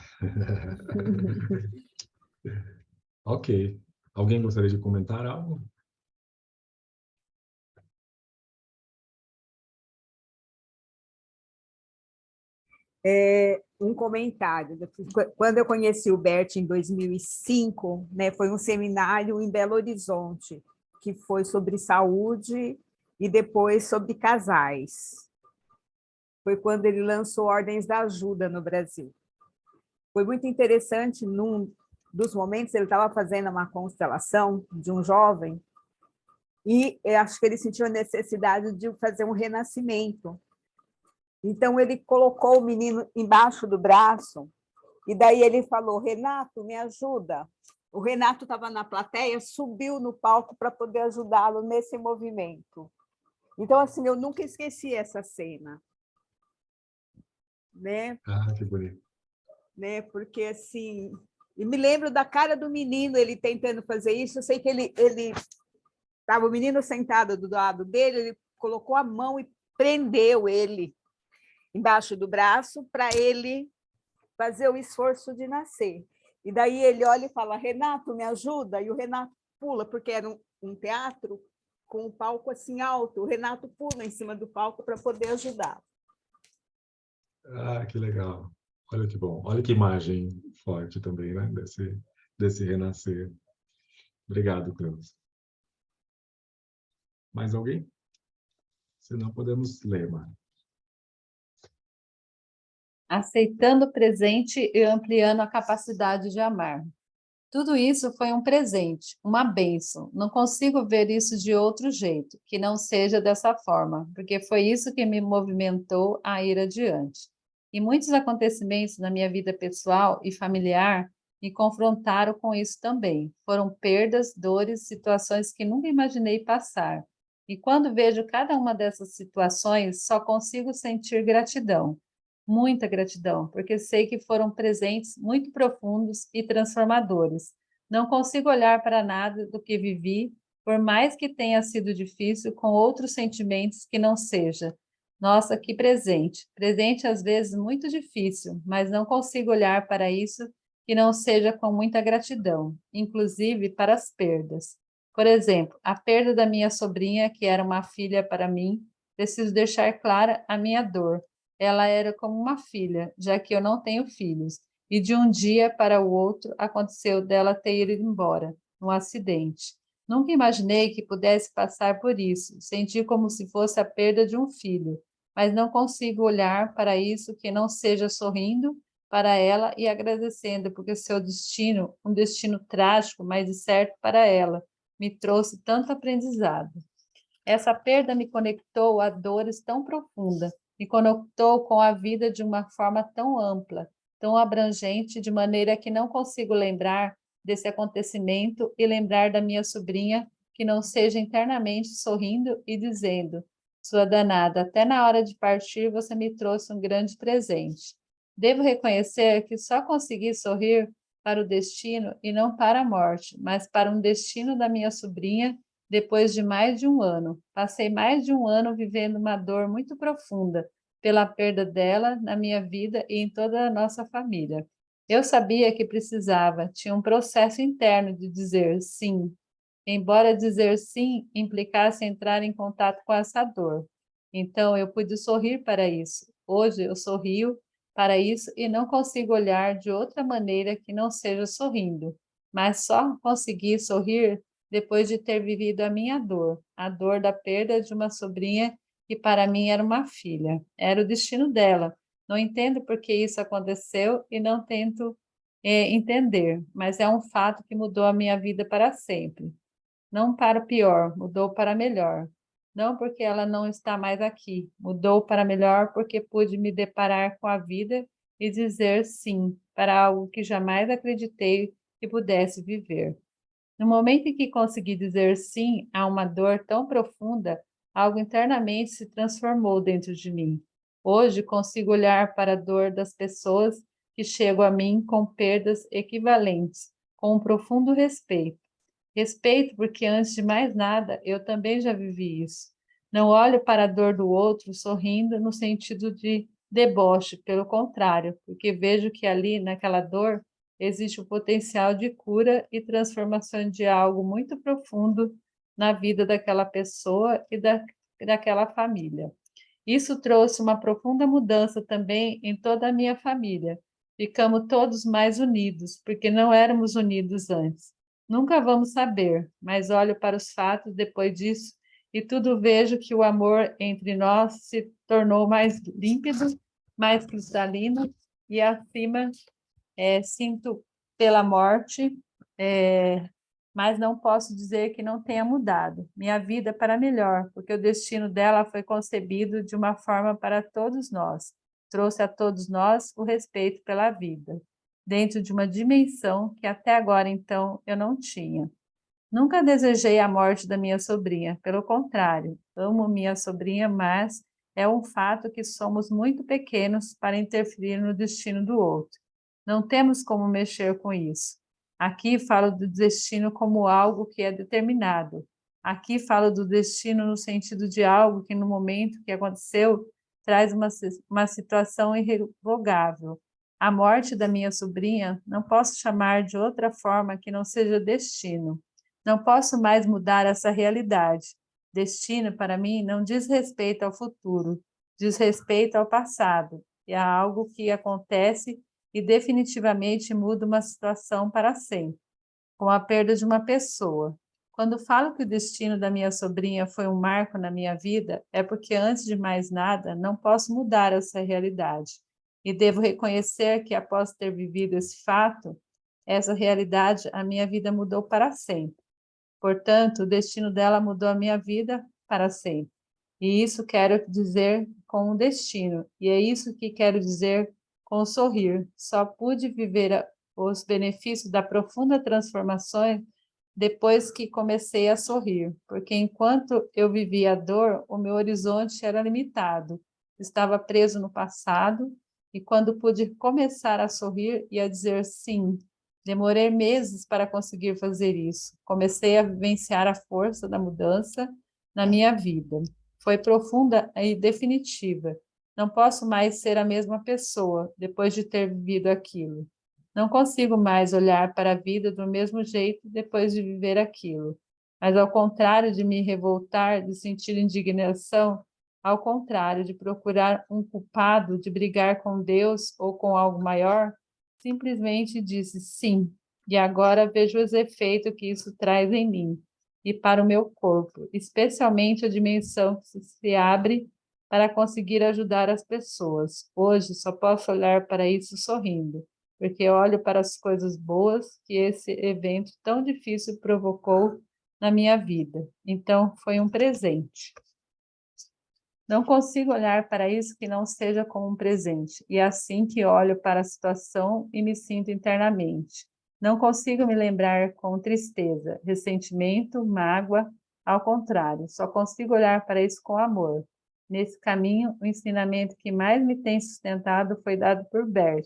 Ok. Alguém gostaria de comentar algo? Um comentário. Quando eu conheci o Bert em 2005, né, foi um seminário em Belo Horizonte, que foi sobre saúde e depois sobre casais. Foi quando ele lançou Ordens da Ajuda no Brasil. Foi muito interessante, num dos momentos, ele estava fazendo uma constelação de um jovem e eu acho que ele sentiu a necessidade de fazer um renascimento. Então, ele colocou o menino embaixo do braço e daí ele falou, Renato, me ajuda. O Renato estava na plateia, subiu no palco para poder ajudá-lo nesse movimento. Então, assim, eu nunca esqueci essa cena. Né? Ah, que bonito. Né? Porque, assim, e me lembro da cara do menino, ele tentando fazer isso. Eu sei que ele estava o menino sentado do lado dele, ele colocou a mão e prendeu ele embaixo do braço para ele fazer o esforço de nascer. E daí ele olha e fala, Renato, me ajuda? E o Renato pula, porque era um teatro com o palco assim alto. O Renato pula em cima do palco para poder ajudar. Ah, que legal. Olha que bom. Olha que imagem forte também, né? Desse renascer. Obrigado, Cleusa. Mais alguém? Senão podemos ler, Mari. Aceitando o presente e ampliando a capacidade de amar. Tudo isso foi um presente, uma bênção. Não consigo ver isso de outro jeito, que não seja dessa forma, porque foi isso que me movimentou a ir adiante. E muitos acontecimentos na minha vida pessoal e familiar me confrontaram com isso também. Foram perdas, dores, situações que nunca imaginei passar. E quando vejo cada uma dessas situações, só consigo sentir gratidão. Muita gratidão, porque sei que foram presentes muito profundos e transformadores. Não consigo olhar para nada do que vivi, por mais que tenha sido difícil, com outros sentimentos que não seja. Nossa, que presente! Presente às vezes muito difícil, mas não consigo olhar para isso que não seja com muita gratidão, inclusive para as perdas. Por exemplo, a perda da minha sobrinha, que era uma filha para mim, preciso deixar clara a minha dor. Ela era como uma filha, já que eu não tenho filhos, e de um dia para o outro aconteceu dela ter ido embora, num acidente. Nunca imaginei que pudesse passar por isso, senti como se fosse a perda de um filho, mas não consigo olhar para isso que não seja sorrindo para ela e agradecendo, porque seu destino, um destino trágico, mas de certo para ela, me trouxe tanto aprendizado. Essa perda me conectou a dores tão profundas, me conectou com a vida de uma forma tão ampla, tão abrangente, de maneira que não consigo lembrar desse acontecimento e lembrar da minha sobrinha que não seja internamente sorrindo e dizendo: sua danada, até na hora de partir você me trouxe um grande presente. Devo reconhecer que só consegui sorrir para o destino e não para a morte, mas para um destino da minha sobrinha depois de mais de um ano. Passei mais de um ano vivendo uma dor muito profunda pela perda dela na minha vida e em toda a nossa família. Eu sabia que precisava, tinha um processo interno de dizer sim, embora dizer sim implicasse entrar em contato com essa dor. Então, eu pude sorrir para isso. Hoje, eu sorrio para isso e não consigo olhar de outra maneira que não seja sorrindo, mas só consegui sorrir depois de ter vivido a dor da perda de uma sobrinha que para mim era uma filha. Era o destino dela. Não entendo por que isso aconteceu e não tento entender, mas é um fato que mudou a minha vida para sempre. Não para o pior, mudou para melhor. Não porque ela não está mais aqui, mudou para melhor porque pude me deparar com a vida e dizer sim para algo que jamais acreditei que pudesse viver. No momento em que consegui dizer sim a uma dor tão profunda, algo internamente se transformou dentro de mim. Hoje consigo olhar para a dor das pessoas que chegam a mim com perdas equivalentes, com um profundo respeito. Respeito porque, antes de mais nada, eu também já vivi isso. Não olho para a dor do outro sorrindo no sentido de deboche, pelo contrário, porque vejo que ali, naquela dor, existe o potencial de cura e transformação de algo muito profundo na vida daquela pessoa e daquela família. Isso trouxe uma profunda mudança também em toda a minha família. Ficamos todos mais unidos, porque não éramos unidos antes. Nunca vamos saber, mas olho para os fatos depois disso e tudo vejo que o amor entre nós se tornou mais límpido, mais cristalino e acima sinto pela morte, mas não posso dizer que não tenha mudado. Minha vida para melhor, porque o destino dela foi concebido de uma forma para todos nós. Trouxe a todos nós o respeito pela vida, dentro de uma dimensão que até agora, então, eu não tinha. Nunca desejei a morte da minha sobrinha, pelo contrário, amo minha sobrinha, mas é um fato que somos muito pequenos para interferir no destino do outro. Não temos como mexer com isso. Aqui falo do destino como algo que é determinado. Aqui falo do destino no sentido de algo que, no momento que aconteceu, traz uma situação irrevogável. A morte da minha sobrinha não posso chamar de outra forma que não seja destino. Não posso mais mudar essa realidade. Destino, para mim, não diz respeito ao futuro, diz respeito ao passado. É algo que acontece e definitivamente muda uma situação para sempre, com a perda de uma pessoa. Quando falo que o destino da minha sobrinha foi um marco na minha vida, é porque, antes de mais nada, não posso mudar essa realidade. E devo reconhecer que, após ter vivido esse fato, essa realidade, a minha vida mudou para sempre. Portanto, o destino dela mudou a minha vida para sempre. E isso quero dizer com o destino. E é isso que quero dizer com o sorrir. Só pude viver os benefícios da profunda transformação depois que comecei a sorrir, porque enquanto eu vivia a dor, o meu horizonte era limitado, estava preso no passado, e quando pude começar a sorrir e a dizer sim, demorei meses para conseguir fazer isso. Comecei a vivenciar a força da mudança na minha vida. Foi profunda e definitiva. Não posso mais ser a mesma pessoa depois de ter vivido aquilo. Não consigo mais olhar para a vida do mesmo jeito depois de viver aquilo. Mas, ao contrário de me revoltar, de sentir indignação, ao contrário de procurar um culpado, de brigar com Deus ou com algo maior, simplesmente disse sim. E agora vejo os efeitos que isso traz em mim e para o meu corpo, especialmente a dimensão que se abre para conseguir ajudar as pessoas. Hoje só posso olhar para isso sorrindo, porque olho para as coisas boas que esse evento tão difícil provocou na minha vida. Então, foi um presente. Não consigo olhar para isso que não seja como um presente, e é assim que olho para a situação e me sinto internamente. Não consigo me lembrar com tristeza, ressentimento, mágoa, ao contrário, só consigo olhar para isso com amor. Nesse caminho, o ensinamento que mais me tem sustentado foi dado por Bert,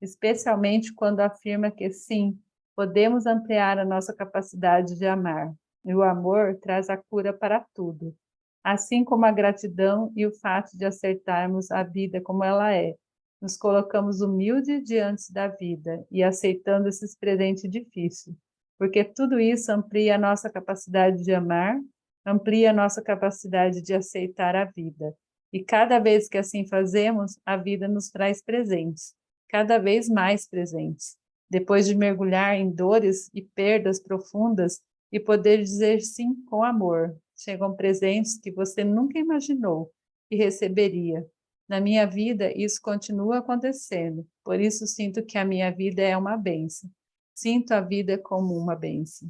especialmente quando afirma que sim, podemos ampliar a nossa capacidade de amar, e o amor traz a cura para tudo. Assim como a gratidão e o fato de aceitarmos a vida como ela é, nos colocamos humildes diante da vida e aceitando esse presente difícil, porque tudo isso amplia a nossa capacidade de amar, amplia a nossa capacidade de aceitar a vida. E cada vez que assim fazemos, a vida nos traz presentes, cada vez mais presentes. Depois de mergulhar em dores e perdas profundas e poder dizer sim com amor, chegam presentes que você nunca imaginou que receberia. Na minha vida, isso continua acontecendo, por isso sinto que a minha vida é uma bênção. Sinto a vida como uma bênção.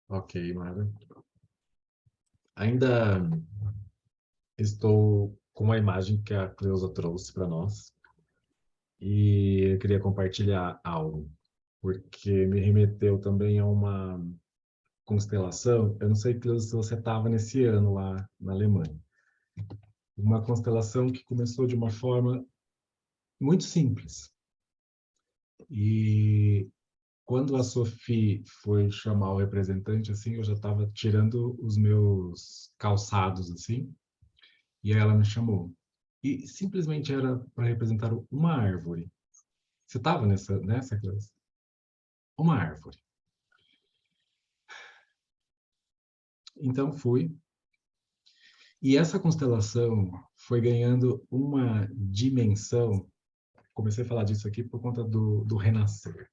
Ok, Mara. Ainda estou com uma imagem que a Cleusa trouxe para nós e eu queria compartilhar algo, porque me remeteu também a uma constelação. Eu não sei, Cleusa, se você estava nesse ano lá na Alemanha. Uma constelação que começou de uma forma muito simples. E quando a Sophie foi chamar o representante, assim, eu já estava tirando os meus calçados, assim, e aí ela me chamou. E simplesmente era para representar uma árvore. Você estava nessa classe? Uma árvore. Então fui. E essa constelação foi ganhando uma dimensão. Comecei a falar disso aqui por conta do renascer.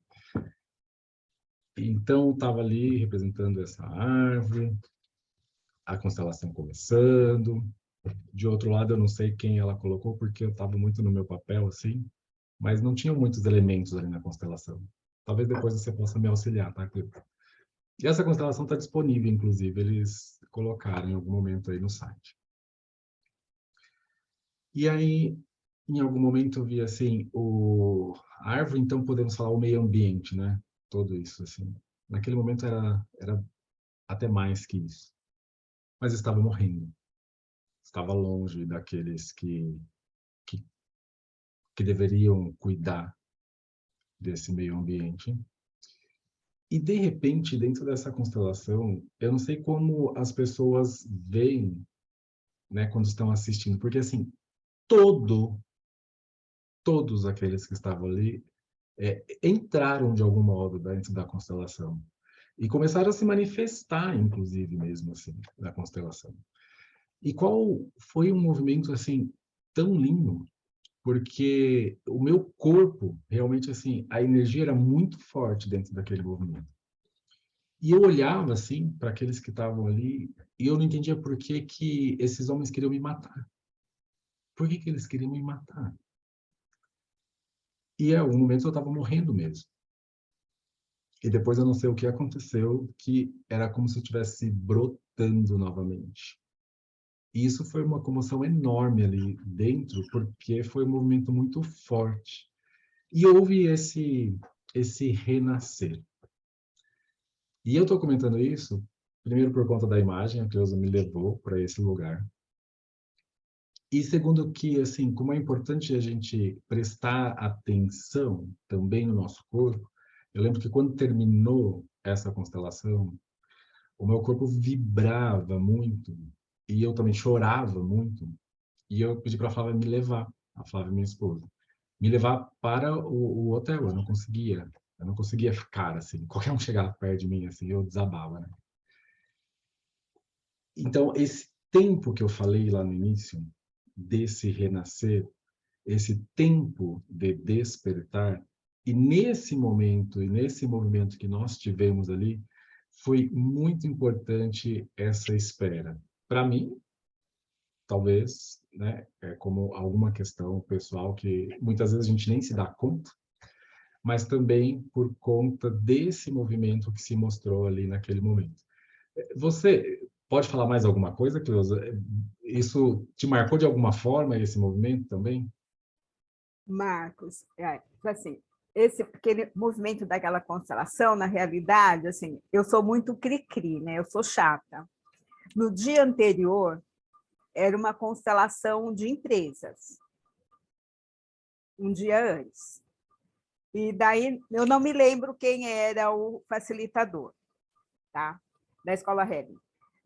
Então estava ali representando essa árvore, a constelação começando. De outro lado, eu não sei quem ela colocou, porque eu estava muito no meu papel, assim, mas não tinham muitos elementos ali na constelação. Talvez depois você possa me auxiliar, tá, Cleusa? E essa constelação está disponível, inclusive, eles colocaram em algum momento aí no site. E aí, em algum momento, eu vi, assim, a árvore, então, podemos falar o meio ambiente, né? Todo isso, assim. Naquele momento era até mais que isso. Mas estava morrendo. Estava longe daqueles que deveriam cuidar desse meio ambiente. E, de repente, dentro dessa constelação, eu não sei como as pessoas veem, né, quando estão assistindo, porque, assim, todos aqueles que estavam ali entraram de algum modo dentro da constelação e começaram a se manifestar, inclusive, mesmo assim, na constelação. E qual foi um movimento, assim, tão lindo, porque o meu corpo, realmente, assim, a energia era muito forte dentro daquele movimento. E eu olhava, assim, para aqueles que estavam ali, e eu não entendia por que esses homens queriam me matar. Por que eles queriam me matar? E em algum momento eu estava morrendo mesmo. E depois eu não sei o que aconteceu, que era como se eu estivesse brotando novamente. E isso foi uma comoção enorme ali dentro, porque foi um movimento muito forte. E houve esse renascer. E eu estou comentando isso, primeiro por conta da imagem, a Cleusa me levou para esse lugar. E segundo que, assim, como é importante a gente prestar atenção também no nosso corpo, eu lembro que quando terminou essa constelação, o meu corpo vibrava muito e eu também chorava muito. E eu pedi para a Flávia me levar, a Flávia, minha esposa, me levar para o hotel. Eu não conseguia ficar assim. Qualquer um chegava perto de mim assim, eu desabava, né? Então, esse tempo que eu falei lá no início, desse renascer, esse tempo de despertar, e nesse momento, e nesse movimento que nós tivemos ali, foi muito importante essa espera. Para mim, talvez, né, como alguma questão pessoal que muitas vezes a gente nem se dá conta, mas também por conta desse movimento que se mostrou ali naquele momento. Você pode falar mais alguma coisa, Cleusa? Isso te marcou de alguma forma, esse movimento também? Marcos, assim, esse aquele movimento daquela constelação, na realidade, assim, eu sou muito cri-cri, né? Eu sou chata. No dia anterior, era uma constelação de empresas, um dia antes. E daí, eu não me lembro quem era o facilitador, tá? Da Escola Helen.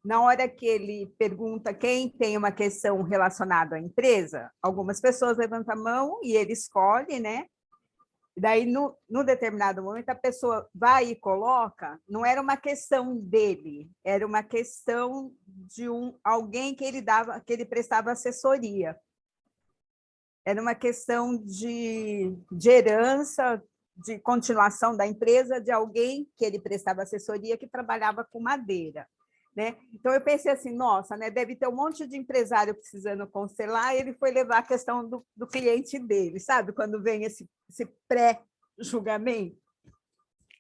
Na hora que ele pergunta quem tem uma questão relacionada à empresa, algumas pessoas levantam a mão e ele escolhe, né? E daí, no determinado momento, a pessoa vai e coloca, não era uma questão dele, era uma questão de alguém que ele prestava assessoria. Era uma questão de herança, de continuação da empresa, de alguém que ele prestava assessoria que trabalhava com madeira. Né? Então, eu pensei assim, nossa, né, deve ter um monte de empresário precisando constelar, e ele foi levar a questão do cliente dele, sabe? Quando vem esse pré-julgamento.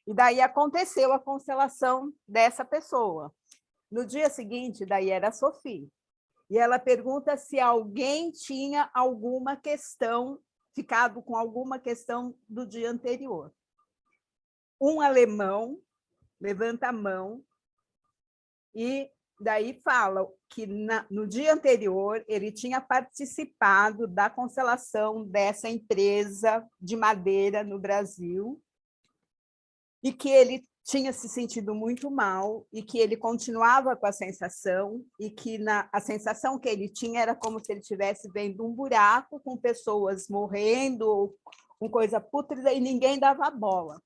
E daí aconteceu a constelação dessa pessoa. No dia seguinte, daí era a Sophie. E ela pergunta se alguém tinha alguma questão, ficado com alguma questão do dia anterior. Um alemão levanta a mão e daí fala que no dia anterior ele tinha participado da constelação dessa empresa de madeira no Brasil e que ele tinha se sentido muito mal e que ele continuava com a sensação e que a sensação que ele tinha era como se ele estivesse vendo um buraco com pessoas morrendo, com coisa pútrida, e ninguém dava bola.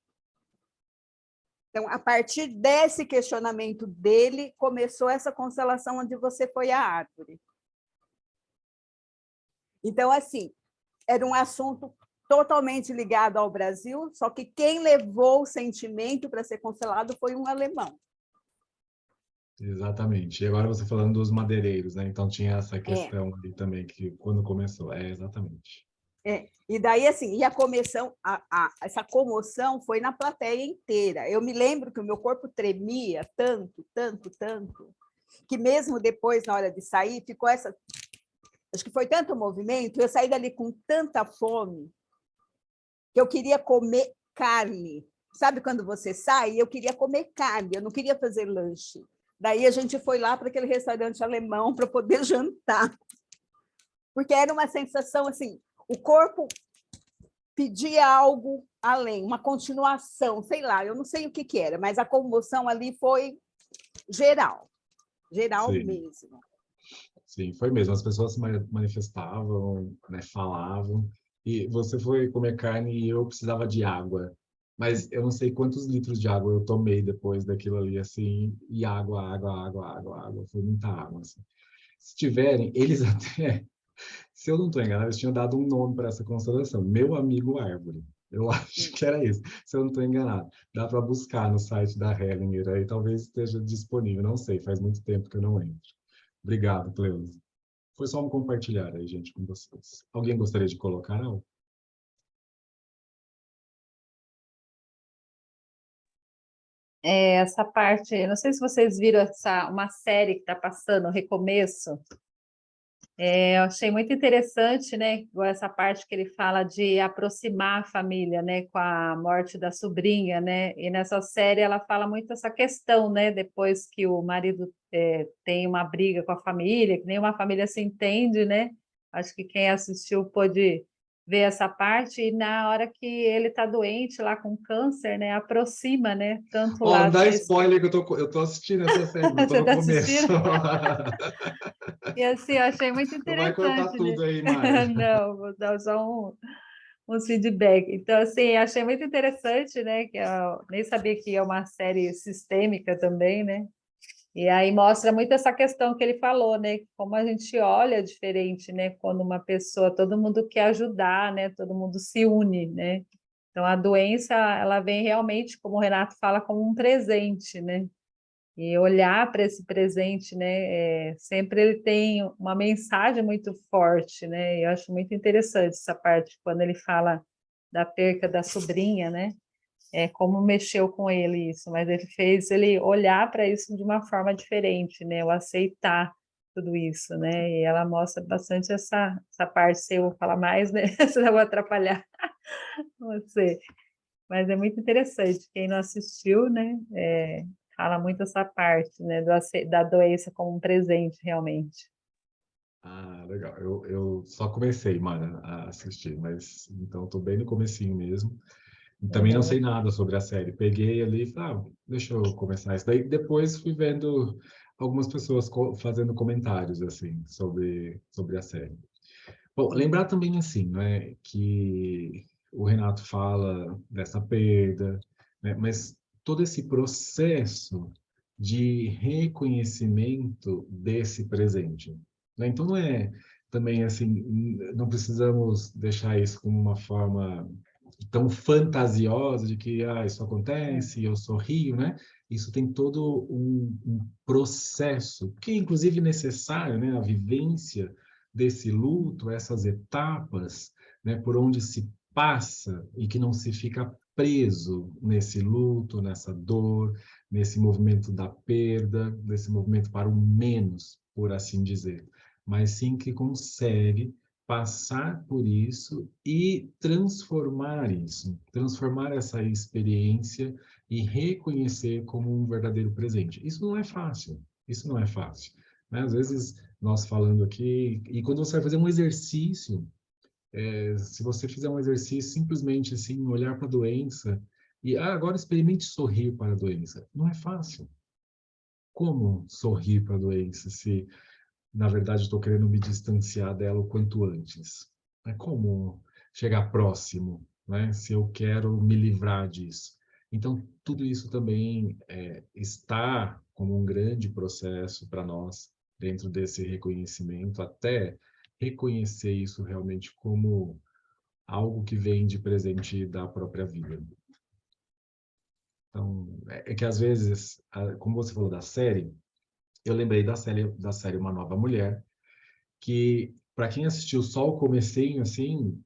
Então, a partir desse questionamento dele, começou essa constelação onde você foi a árvore. Então, assim, era um assunto totalmente ligado ao Brasil, só que quem levou o sentimento para ser constelado foi um alemão. Exatamente. E agora você falando dos madeireiros, né? Então tinha essa questão ali também, que quando começou. Exatamente. E daí, assim, essa comoção foi na plateia inteira. Eu me lembro que o meu corpo tremia tanto, tanto, tanto, que mesmo depois, na hora de sair, ficou essa... Acho que foi tanto movimento, eu saí dali com tanta fome, que eu queria comer carne. Sabe quando você sai? Eu queria comer carne, eu não queria fazer lanche. Daí a gente foi lá para aquele restaurante alemão para poder jantar. Porque era uma sensação assim, o corpo pedia algo além, uma continuação, sei lá, eu não sei o que era, mas a comoção ali foi geral, geral Sim. mesmo. Sim, foi mesmo. As pessoas se manifestavam, né, falavam, e você foi comer carne e eu precisava de água. Mas eu não sei quantos litros de água eu tomei depois daquilo ali, assim, e água. Foi muita água, assim. Se tiverem, eles até, se eu não estou enganado, eles tinham dado um nome para essa constelação, Meu Amigo Árvore. Eu acho que era isso, se eu não estou enganado. Dá para buscar no site da Hellinger, aí talvez esteja disponível, não sei, faz muito tempo que eu não entro. Obrigado, Cleusa. Foi só um compartilhar aí, gente, com vocês. Alguém gostaria de colocar algo? Essa parte, não sei se vocês viram uma série que está passando, Recomeço. Eu achei muito interessante, né, igual essa parte que ele fala de aproximar a família, né, com a morte da sobrinha, né, e nessa série ela fala muito essa questão, né, depois que o marido tem uma briga com a família, que nenhuma família se entende, né, acho que quem assistiu pôde ver essa parte, e na hora que ele está doente lá com câncer, né, aproxima, né, tanto o Ó, não lado dá da... spoiler que eu tô assistindo essa série, eu tô Você no está começo. assistindo? E assim, eu achei muito Não vai contar interessante, né? tudo aí, Maia. Não, vou dar só um feedback. Então, assim, achei muito interessante, né? Que eu nem sabia que é uma série sistêmica também, né? E aí mostra muito essa questão que ele falou, né? Como a gente olha diferente, né? Quando uma pessoa, todo mundo quer ajudar, né? Todo mundo se une, né? Então, a doença, ela vem realmente, como o Renato fala, como um presente, né? E olhar para esse presente, né? Sempre ele tem uma mensagem muito forte, né? Eu acho muito interessante essa parte, quando ele fala da perca da sobrinha, né? Como mexeu com ele isso, mas ele fez ele olhar para isso de uma forma diferente, né? O aceitar tudo isso, né? E ela mostra bastante essa parte, se eu vou falar mais, né? Senão eu vou atrapalhar você. Mas é muito interessante, quem não assistiu, né? Fala muito essa parte, né? Da doença como um presente, realmente. Ah, legal. Eu só comecei, Mara, a assistir, mas então estou bem no comecinho mesmo. E também não sei nada sobre a série. Peguei ali e falei, deixa eu começar isso. Daí depois fui vendo algumas pessoas fazendo comentários assim sobre a série. Bom, lembrar também assim, né, que o Renato fala dessa perda, né, mas todo esse processo de reconhecimento desse presente, né? Então não é também assim, não precisamos deixar isso como uma forma tão fantasiosa de que isso acontece, eu sorrio, né? Isso tem todo um processo que é inclusive necessário, né? A vivência desse luto, essas etapas, né? Por onde se passa e que não se fica preso nesse luto, nessa dor, nesse movimento da perda, nesse movimento para o menos, por assim dizer, mas sim que consegue passar por isso e transformar isso, transformar essa experiência e reconhecer como um verdadeiro presente. Isso não é fácil, isso não é fácil, né? Às vezes nós falando aqui, e quando você vai fazer um exercício, se você fizer um exercício simplesmente assim, olhar para a doença e agora experimente sorrir para a doença, não é fácil. Como sorrir para a doença se na verdade, estou querendo me distanciar dela o quanto antes? É como chegar próximo, né? Se eu quero me livrar disso. Então, tudo isso também está como um grande processo para nós, dentro desse reconhecimento, até reconhecer isso realmente como algo que vem de presente da própria vida. Então, é que às vezes, como você falou da série, eu lembrei da série Uma Nova Mulher, que para quem assistiu só o comecinho, assim,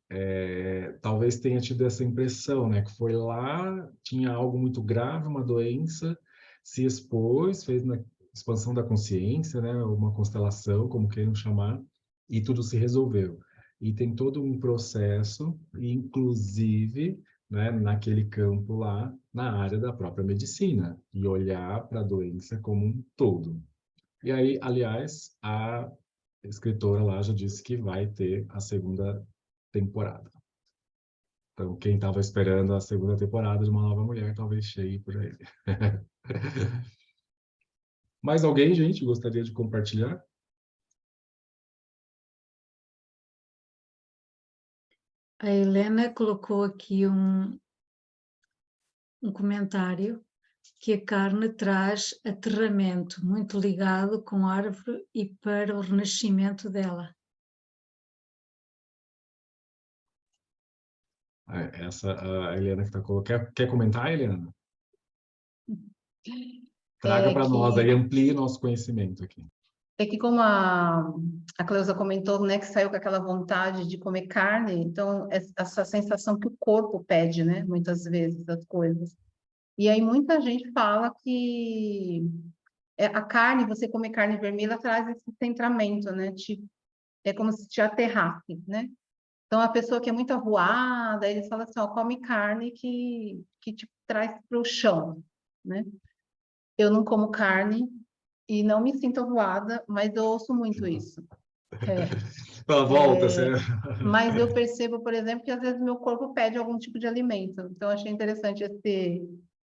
talvez tenha tido essa impressão, né? Que foi lá, tinha algo muito grave, uma doença, se expôs, fez uma expansão da consciência, né? Uma constelação, como queiram chamar, e tudo se resolveu. E tem todo um processo, inclusive, né, naquele campo lá, na área da própria medicina, e olhar para a doença como um todo. E aí, aliás, a escritora lá já disse que vai ter a segunda temporada. Então, quem estava esperando a segunda temporada de Uma Nova Mulher, talvez chegue por aí. Mais alguém, gente, gostaria de compartilhar? A Helena colocou aqui um comentário que a carne traz aterramento, muito ligado com a árvore e para o renascimento dela. Essa a Helena que está colocando. Quer comentar, Helena? Traga para nós aí, amplie nosso conhecimento aqui. Como a Cleusa comentou, né, que saiu com aquela vontade de comer carne, então essa sensação que o corpo pede, né, muitas vezes as coisas. E aí muita gente fala que a carne, você comer carne vermelha traz esse centramento, né, é como se te aterrasse, né? Então a pessoa que é muito avoada, eles falam assim, ó, come carne que te traz para o chão, né? Eu não como carne e não me sinto avoada, mas eu ouço muito isso. Volta, você... Mas eu percebo, por exemplo, que às vezes meu corpo pede algum tipo de alimento. Então, achei interessante esse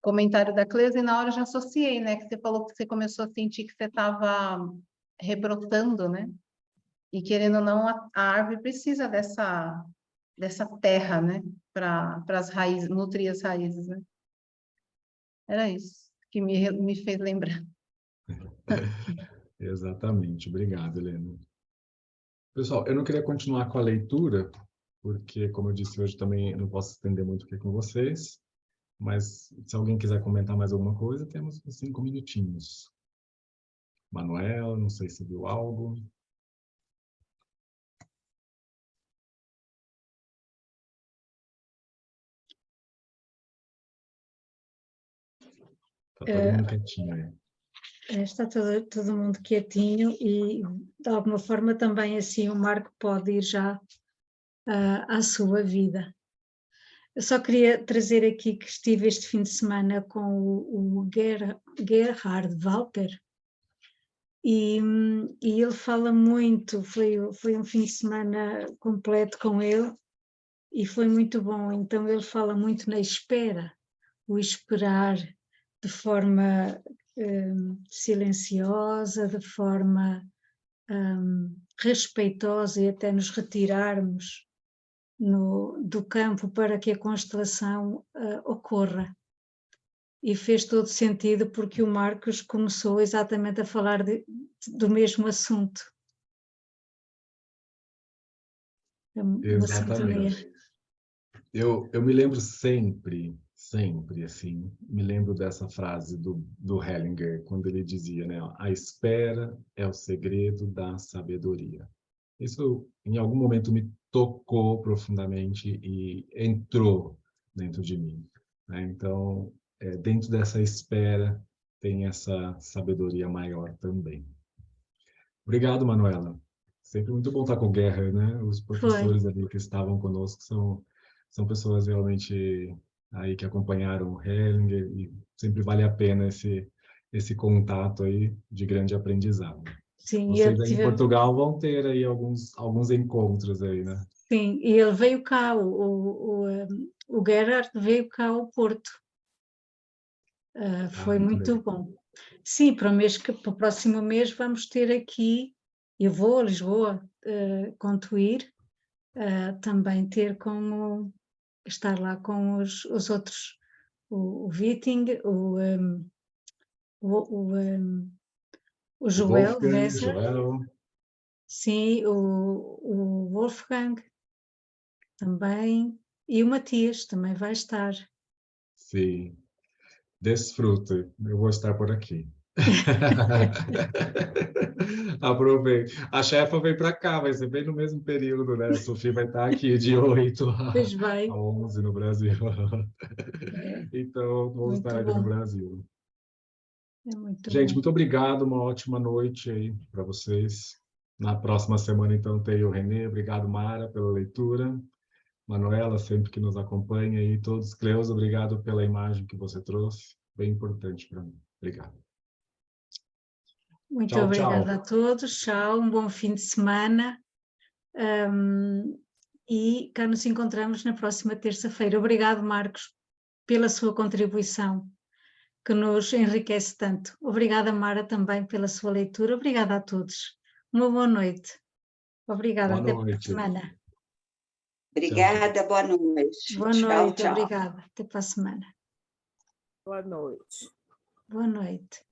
comentário da Cleusa, e na hora eu já associei, né? Que você falou que você começou a sentir que você estava rebrotando, né? E querendo ou não, a árvore precisa dessa terra, né? Para as raízes, nutrir as raízes, né? Era isso que me fez lembrar. Exatamente, obrigado, Helena. Pessoal, eu não queria continuar com a leitura, porque, como eu disse hoje, também não posso estender muito aqui com vocês, Mas se alguém quiser comentar mais alguma coisa, temos 5 minutinhos. Manuela, não sei se viu algo. Está todo mundo quietinho aí. Está todo mundo quietinho e, de alguma forma, também assim o Marco pode ir já à sua vida. Eu só queria trazer aqui que estive este fim de semana com o Gerhard Walter e ele fala muito, foi um fim de semana completo com ele e foi muito bom. Então ele fala muito na espera, o esperar de forma silenciosa, de forma respeitosa e até nos retirarmos do campo para que a constelação ocorra. E fez todo sentido porque o Marcos começou exatamente a falar do mesmo assunto. Uma sintonia. Exatamente. Eu me lembro sempre, assim, me lembro dessa frase do Hellinger, quando ele dizia, né, a espera é o segredo da sabedoria. Isso, em algum momento, me tocou profundamente e entrou dentro de mim, né? Então, dentro dessa espera, tem essa sabedoria maior também. Obrigado, Manuela. Sempre muito bom estar com o Gerhard, né? Os professores ali que estavam conosco são pessoas realmente aí que acompanharam o Hellinger e sempre vale a pena esse contato aí de grande aprendizado. Sim, Vocês aí em Portugal vão ter aí alguns encontros aí, né? Sim, e ele veio cá, o Gerhard veio cá ao Porto. Foi muito bom. Sim, para o próximo mês vamos ter aqui, eu vou a Lisboa, conto ir, também ter como estar lá com os outros, o Witting, o Joel, Joel. Sim, o Wolfgang também, e o Matias também vai estar. Sim, desfruta, eu vou estar por aqui. Aproveite. A chefa vem para cá, vai ser bem no mesmo período, né? A Sofia vai estar aqui de 8 a 11 no Brasil. Então, vou estar aqui no Brasil. Gente, muito obrigado, uma ótima noite aí para vocês. Na próxima semana, então, tem o Renê. Obrigado, Mara, pela leitura. Manuela, sempre que nos acompanha aí. Todos, Cleusa, obrigado pela imagem que você trouxe. Bem importante para mim. Obrigado. Muito tchau, obrigada tchau. a todos. Tchau, um bom fim de semana. E cá nos encontramos na próxima terça-feira. Obrigado, Marcos, pela sua contribuição, que nos enriquece tanto. Obrigada, Mara, também pela sua leitura. Obrigada a todos. Uma boa noite. Obrigada. Até para a semana. Obrigada, boa noite. Boa noite, obrigada. Até para a semana. Boa noite. Boa noite.